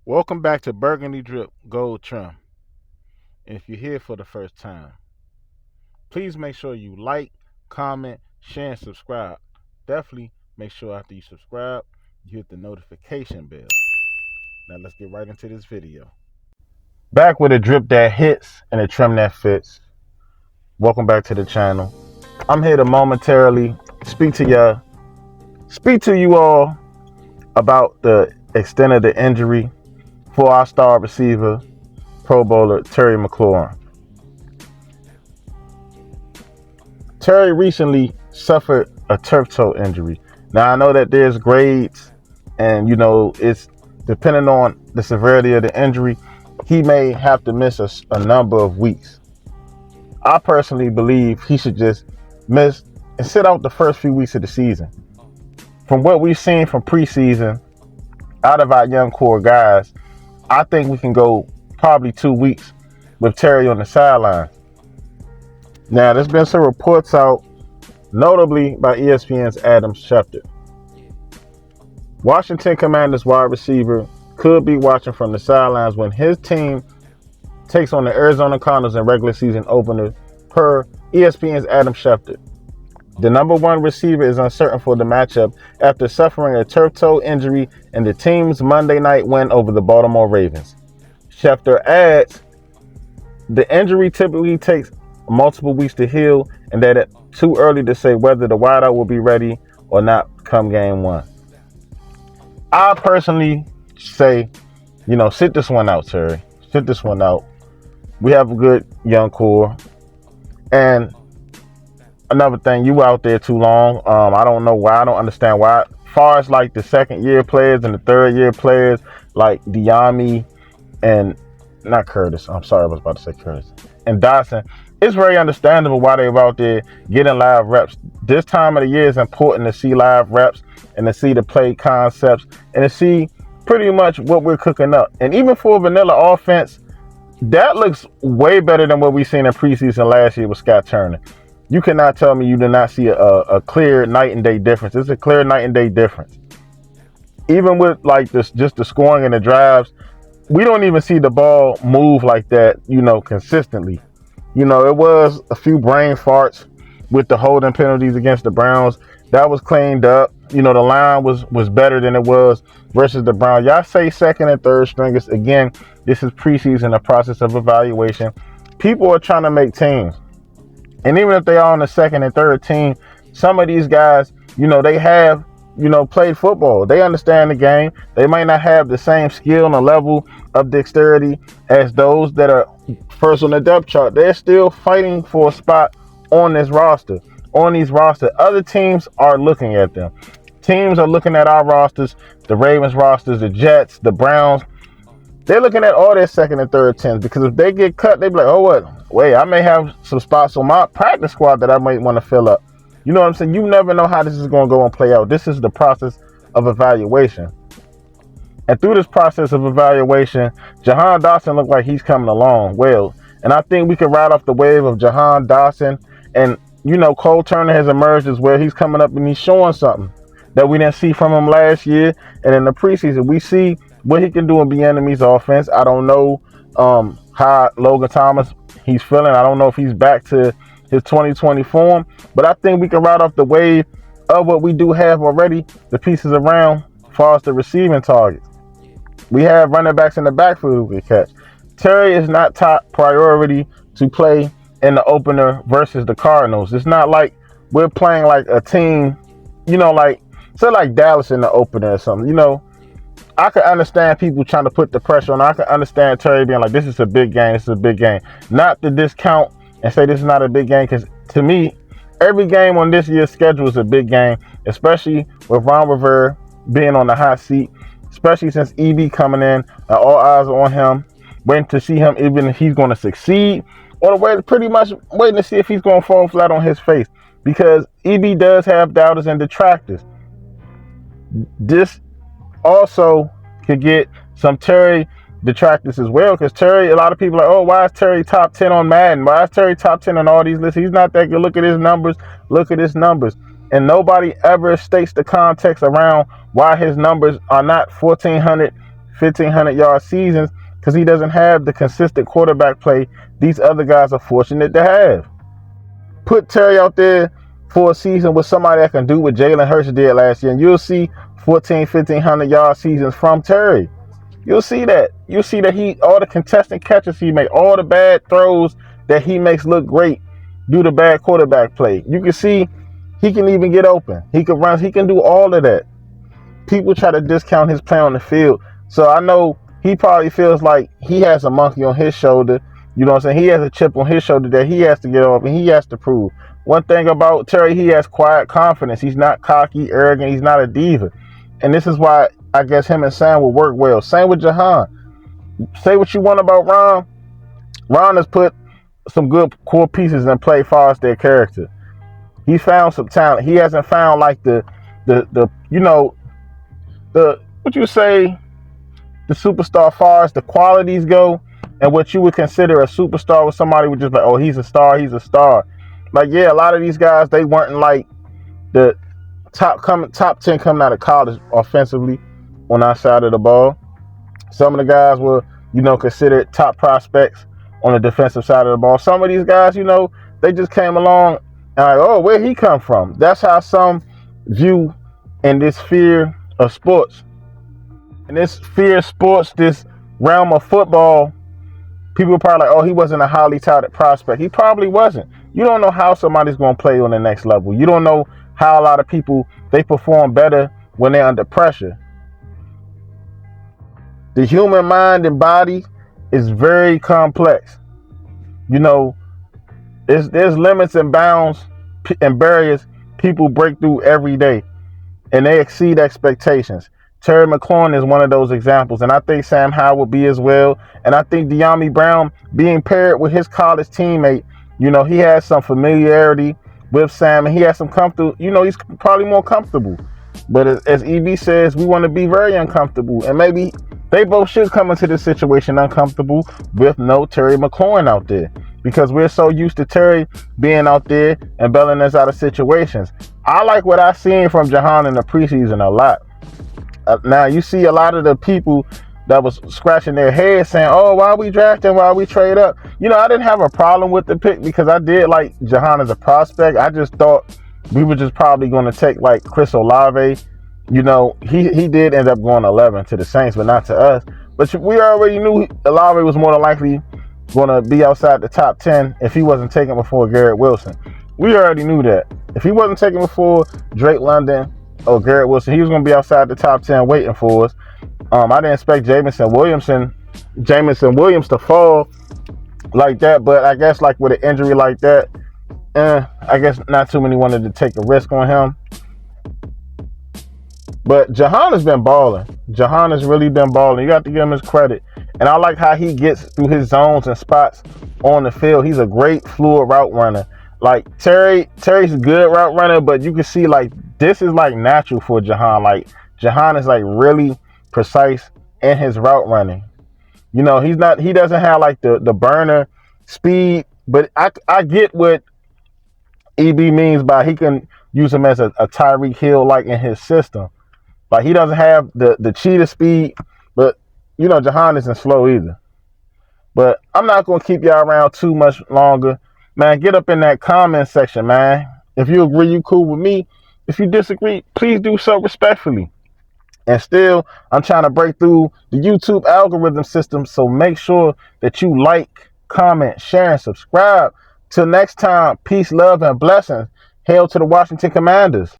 Welcome back to Burgundy Drip Gold Trim. If you're here for the first time, please make sure you like, comment, share, and subscribe. Definitely make sure after you subscribe, you hit the notification bell. Now let's get right into this video. Back with a drip that hits and a trim that fits. Welcome back to the channel. I'm here to momentarily speak to you all about the extent of the injury for our star receiver, Pro Bowler Terry Mclaurin. Terry recently suffered a turf toe injury. Now I know that there's grades, and it's depending on the severity of the injury, he may have to miss a number of weeks. I personally believe he should just miss and sit out the first few weeks of the season. From what we've seen from preseason out of our young core guys, I think we can go probably 2 weeks with Terry on the sideline. Now, there's been some reports out, notably by ESPN's Adam Schefter. Washington Commanders wide receiver could be watching from the sidelines when his team takes on the Arizona Cardinals in regular season opener, per ESPN's Adam Schefter. The number one receiver is uncertain for the matchup after suffering a turf toe injury in the team's Monday night win over the Baltimore Ravens. Schefter adds, the injury typically takes multiple weeks to heal, and that it's too early to say whether the wideout will be ready or not come game one. I personally say, sit this one out, Terry. Sit this one out. We have a good young core. And another thing, you out there too long. I don't know why. I don't understand why. As far as like the second year players and the third year players like Diami and not Curtis. I'm sorry, I was about to say Curtis. And Dotson. It's very understandable why they're out there getting live reps. This time of the year is important to see live reps and to see the play concepts and to see pretty much what we're cooking up. And even for a vanilla offense, that looks way better than what we seen in preseason last year with Scott Turner. You cannot tell me you did not see a clear night and day difference. It's a clear night and day difference. Even with like this, just the scoring and the drives, we don't even see the ball move like that, consistently. It was a few brain farts with the holding penalties against the Browns. That was cleaned up. The line was better than it was versus the Browns. Y'all say second and third stringers. Again, this is preseason, a process of evaluation. People are trying to make teams. And even if they are on the second and third team, some of these guys, they have, played football. They understand the game. They might not have the same skill and level of dexterity as those that are first on the depth chart. They're still fighting for a spot on this roster, on these rosters. Other teams are looking at them. Teams are looking at our rosters, the Ravens rosters, the Jets, the Browns. They're looking at all their second and third teams, because if they get cut, they be like, oh, what? Wait, I may have some spots on my practice squad that I might want to fill up. You know what I'm saying? You never know how this is going to go and play out. This is the process of evaluation. And through this process of evaluation, Jahan Dotson looked like he's coming along well. And I think we can ride off the wave of Jahan Dotson. And, Cole Turner has emerged as well. He's coming up and he's showing something that we didn't see from him last year. And in the preseason, we see what he can do in Bieniemy's offense. I don't know how Logan Thomas, he's feeling. I don't know if he's back to his 2020 form. But I think we can ride off the wave of what we do have already, the pieces around as far as the receiving targets. We have running backs in the backfield who can catch. Terry is not top priority to play in the opener versus the Cardinals. It's not like we're playing like a team, like Dallas in the opener or something. I can understand people trying to put the pressure on. I can understand Terry being like, this is a big game. This is a big game. Not to discount and say this is not a big game, because to me, every game on this year's schedule is a big game, especially with Ron Rivera being on the hot seat, especially since EB coming in, all eyes are on him, waiting to see him, even if he's going to succeed, or pretty much waiting to see if he's going to fall flat on his face, because EB does have doubters and detractors. This also could get some Terry detractors as well, because Terry, a lot of people are like, oh, why is Terry top 10 on Madden? Why is Terry top 10 on all these lists? He's not that good. Look at his numbers. And nobody ever states the context around why his numbers are not 1,400 1,500-yard seasons because he doesn't have the consistent quarterback play these other guys are fortunate to have. Put Terry out there for a season with somebody that can do what Jalen Hurts did last year, and you'll see 1,500-yard seasons from Terry. You'll see that. You'll see that all the contested catches he makes, all the bad throws that he makes look great due to bad quarterback play. You can see he can even get open. He can run. He can do all of that. People try to discount his play on the field. So I know he probably feels like he has a monkey on his shoulder. You know what I'm saying? He has a chip on his shoulder that he has to get off and he has to prove. One thing about Terry, he has quiet confidence. He's not cocky, arrogant. He's not a diva. And this is why I guess him and Sam will work well. Same with Jahan. Say what you want about Ron. Ron has put some good core pieces in play as far as their character. He found some talent. He hasn't found like the what you say, the superstar far as the qualities go, and what you would consider a superstar with somebody would just like, oh, he's a star, he's a star. Like, yeah, a lot of these guys, they weren't like the top 10 coming out of college offensively on our side of the ball. Some of the guys were, considered top prospects on the defensive side of the ball. Some of these guys, they just came along and like, oh, where'd he come from? That's how some view in this fear of sports. In this fear of sports, this realm of football, people are probably like, oh, he wasn't a highly touted prospect. He probably wasn't. You don't know how somebody's going to play on the next level. You don't know how a lot of people, they perform better when they're under pressure. The human mind and body is very complex. There's limits and bounds and barriers people break through every day, and they exceed expectations. Terry Mclaurin is one of those examples, and I think Sam Howell will be as well. And I think De'Ami Brown being paired with his college teammate, he has some familiarity with Sam, and he has some comfortable, he's probably more comfortable. But as EB says, we want to be very uncomfortable, and maybe they both should come into this situation uncomfortable with no Terry Mclaurin out there, because we're so used to Terry being out there and bailing us out of situations. I like what I've seen from Jahan in the preseason a lot. Now, you see a lot of the people that was scratching their heads saying, oh, why are we drafting? Why are we trade up? I didn't have a problem with the pick because I did like Jahan as a prospect. I just thought we were just probably going to take like Chris Olave. He did end up going 11 to the Saints, but not to us. But we already knew Olave was more than likely going to be outside the top 10 if he wasn't taken before Garrett Wilson. We already knew that. If he wasn't taken before Drake London or Garrett Wilson, he was going to be outside the top 10 waiting for us. I didn't expect Jameson Williams to fall like that, but I guess like with an injury like that, I guess not too many wanted to take a risk on him. But Jahan has been balling. Jahan has really been balling. You got to give him his credit. And I like how he gets through his zones and spots on the field. He's a great fluid route runner. Like Terry's a good route runner, but you can see like this is like natural for Jahan. Like Jahan is like really precise in his route running. He doesn't have like the burner speed, but I get what EB means by he can use him as a Tyreek Hill like in his system. Like he doesn't have the cheetah speed, but Jahan isn't slow either. But I'm not gonna keep y'all around too much longer. Man, get up in that comment section, man. If you agree, you cool with me. If you disagree, please do so respectfully. And still, I'm trying to break through the YouTube algorithm system, so make sure that you like, comment, share, and subscribe. Till next time, peace, love, and blessings. Hail to the Washington Commanders.